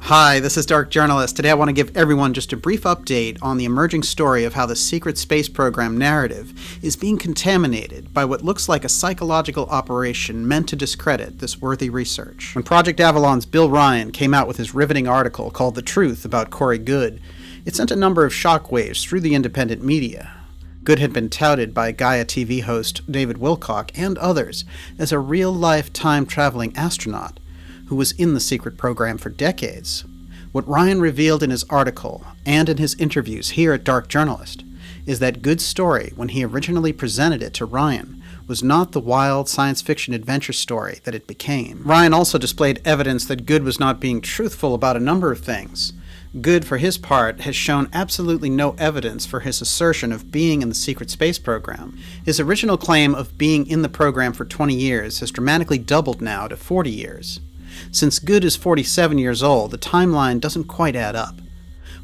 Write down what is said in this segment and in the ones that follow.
Hi, this is Dark Journalist. Today I want to give everyone just a brief update on the emerging story of how the secret space program narrative is being contaminated by what looks like a psychological operation meant to discredit this worthy research. When Project Avalon's Bill Ryan came out with his riveting article called The Truth about Corey Goode, it sent a number of shockwaves through the independent media. Goode had been touted by Gaia TV host David Wilcock and others as a real-life time-traveling astronaut who was in the secret program for decades. What Ryan revealed in his article and in his interviews here at Dark Journalist is that Goode's story, when he originally presented it to Ryan, was not the wild science fiction adventure story that it became. Ryan also displayed evidence that Goode was not being truthful about a number of things. Goode, for his part, has shown absolutely no evidence for his assertion of being in the secret space program. His original claim of being in the program for 20 years has dramatically doubled now to 40 years. Since Goode is 47 years old, the timeline doesn't quite add up.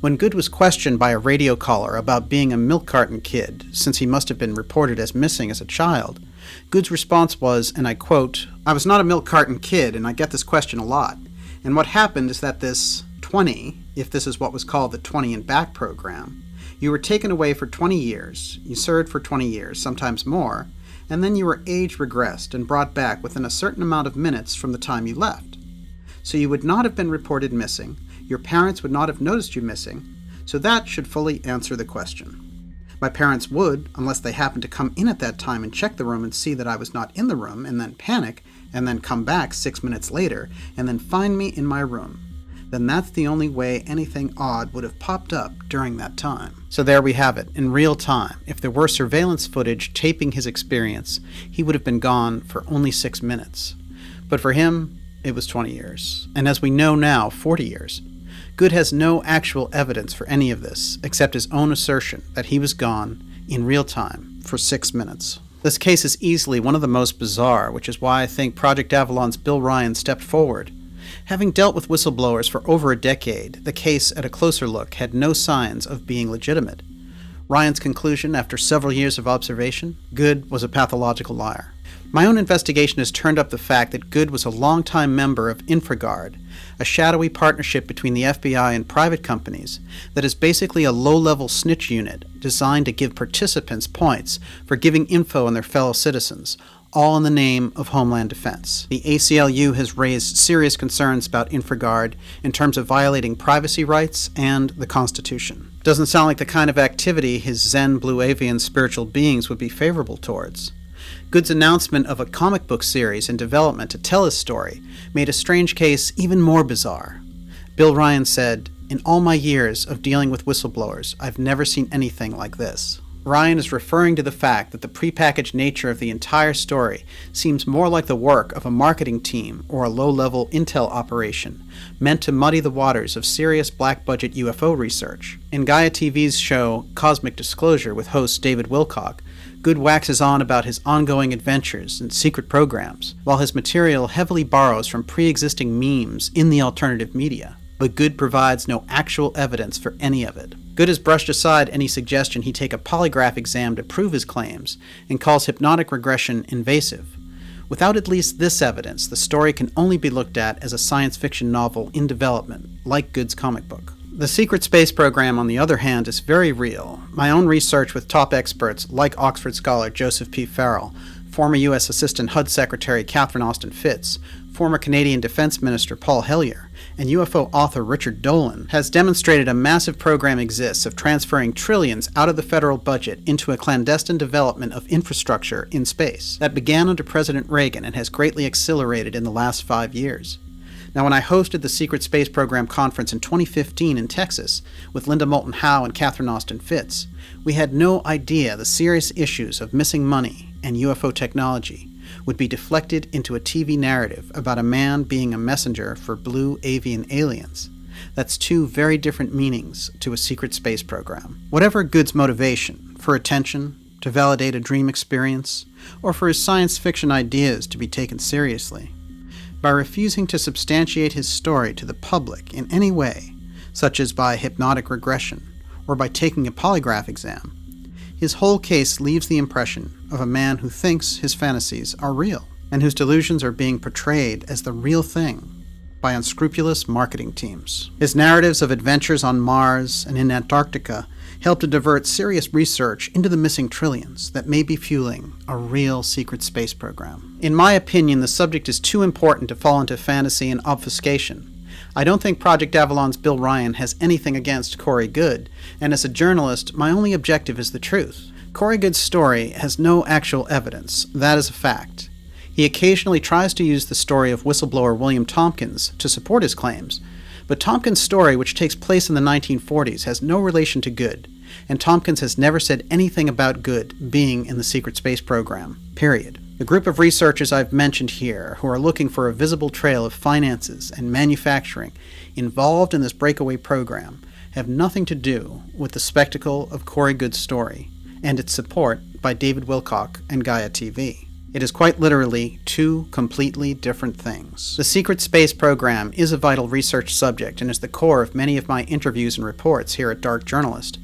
When Goode was questioned by a radio caller about being a milk carton kid, since he must have been reported as missing as a child, Goode's response was, and I quote, "I was not a milk carton kid, and I get this question a lot. And what happened is that this 20, if this is what was called the 20 and back program, you were taken away for 20 years, you served for 20 years, sometimes more, and then you were age regressed and brought back within a certain amount of minutes from the time you left. So you would not have been reported missing, your parents would not have noticed you missing, so that should fully answer the question. My parents would, unless they happened to come in at that time and check the room and see that I was not in the room, and then panic, and then come back 6 minutes later, and then find me in my room. Then that's the only way anything odd would have popped up during that time." So there we have it, in real time. If there were surveillance footage taping his experience, he would have been gone for only 6 minutes. But for him, it was 20 years, and as we know now, 40 years. Goode has no actual evidence for any of this, except his own assertion that he was gone, in real time, for 6 minutes. This case is easily one of the most bizarre, which is why I think Project Avalon's Bill Ryan stepped forward. Having dealt with whistleblowers for over a decade, the case, at a closer look, had no signs of being legitimate. Ryan's conclusion, after several years of observation, Goode was a pathological liar. My own investigation has turned up the fact that Goode was a longtime member of InfraGard, a shadowy partnership between the FBI and private companies that is basically a low-level snitch unit designed to give participants points for giving info on their fellow citizens, all in the name of Homeland Defense. The ACLU has raised serious concerns about InfraGard in terms of violating privacy rights and the Constitution. Doesn't sound like the kind of activity his Zen Blue Avian spiritual beings would be favorable towards. Goode's announcement of a comic book series in development to tell his story made a strange case even more bizarre. Bill Ryan said, "In all my years of dealing with whistleblowers, I've never seen anything like this." Ryan is referring to the fact that the prepackaged nature of the entire story seems more like the work of a marketing team or a low-level intel operation meant to muddy the waters of serious black-budget UFO research. In Gaia TV's show Cosmic Disclosure with host David Wilcock, Goode waxes on about his ongoing adventures and secret programs, while his material heavily borrows from pre-existing memes in the alternative media. But Goode provides no actual evidence for any of it. Goode has brushed aside any suggestion he take a polygraph exam to prove his claims, and calls hypnotic regression invasive. Without at least this evidence, the story can only be looked at as a science fiction novel in development, like Goode's comic book. The secret space program, on the other hand, is very real. My own research with top experts like Oxford scholar Joseph P. Farrell, former U.S. Assistant HUD Secretary Catherine Austin Fitts, former Canadian Defense Minister Paul Hellyer, and UFO author Richard Dolan, has demonstrated a massive program exists of transferring trillions out of the federal budget into a clandestine development of infrastructure in space that began under President Reagan and has greatly accelerated in the last 5 years. Now, when I hosted the Secret Space Program Conference in 2015 in Texas with Linda Moulton Howe and Catherine Austin Fitts, we had no idea the serious issues of missing money and UFO technology would be deflected into a TV narrative about a man being a messenger for Blue Avian aliens. That's two very different meanings to a secret space program. Whatever Goode's motivation, for attention, to validate a dream experience, or for his science fiction ideas to be taken seriously, by refusing to substantiate his story to the public in any way, such as by hypnotic regression or by taking a polygraph exam, his whole case leaves the impression of a man who thinks his fantasies are real and whose delusions are being portrayed as the real thing by unscrupulous marketing teams. His narratives of adventures on Mars and in Antarctica help to divert serious research into the missing trillions that may be fueling a real secret space program. In my opinion, the subject is too important to fall into fantasy and obfuscation. I don't think Project Avalon's Bill Ryan has anything against Corey Goode, and as a journalist, my only objective is the truth. Corey Goode's story has no actual evidence, that is a fact. He occasionally tries to use the story of whistleblower William Tompkins to support his claims, but Tompkins' story, which takes place in the 1940s, has no relation to Goode, and Tompkins has never said anything about Goode being in the secret space program, period. The group of researchers I've mentioned here, who are looking for a visible trail of finances and manufacturing involved in this breakaway program, have nothing to do with the spectacle of Corey Goode's story and its support by David Wilcock and Gaia TV. It is quite literally two completely different things. The secret space program is a vital research subject and is the core of many of my interviews and reports here at Dark Journalist.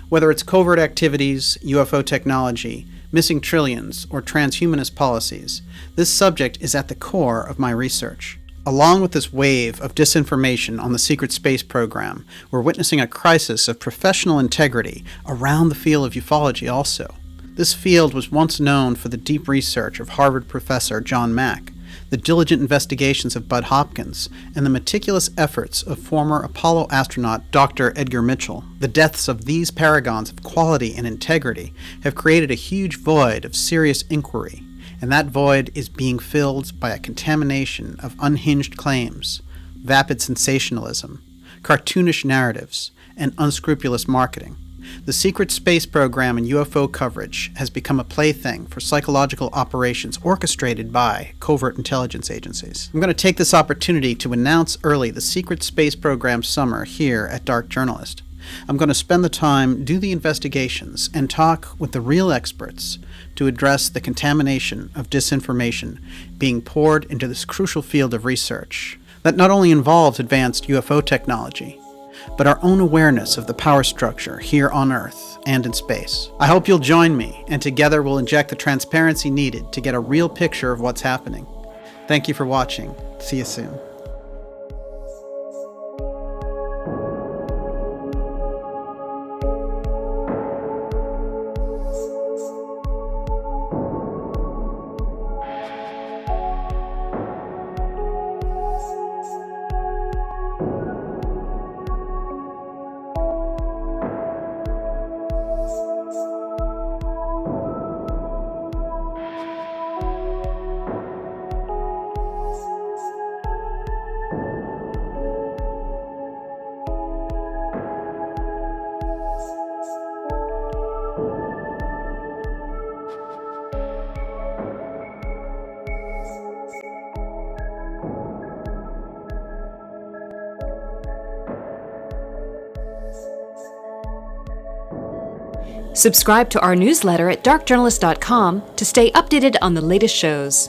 Whether it's covert activities, UFO technology, missing trillions, or transhumanist policies, this subject is at the core of my research. Along with this wave of disinformation on the secret space program, we're witnessing a crisis of professional integrity around the field of ufology also. This field was once known for the deep research of Harvard professor John Mack, the diligent investigations of Bud Hopkins, and the meticulous efforts of former Apollo astronaut Dr. Edgar Mitchell. The deaths of these paragons of quality and integrity have created a huge void of serious inquiry, and that void is being filled by a contamination of unhinged claims, vapid sensationalism, cartoonish narratives, and unscrupulous marketing. The secret space program and UFO coverage has become a plaything for psychological operations orchestrated by covert intelligence agencies. I'm going to take this opportunity to announce early the secret space program summer here at Dark Journalist. I'm going to spend the time, do the investigations, and talk with the real experts to address the contamination of disinformation being poured into this crucial field of research that not only involves advanced UFO technology, but our own awareness of the power structure here on Earth and in space. I hope you'll join me, and together we'll inject the transparency needed to get a real picture of what's happening. Thank you for watching. See you soon. Subscribe to our newsletter at darkjournalist.com to stay updated on the latest shows.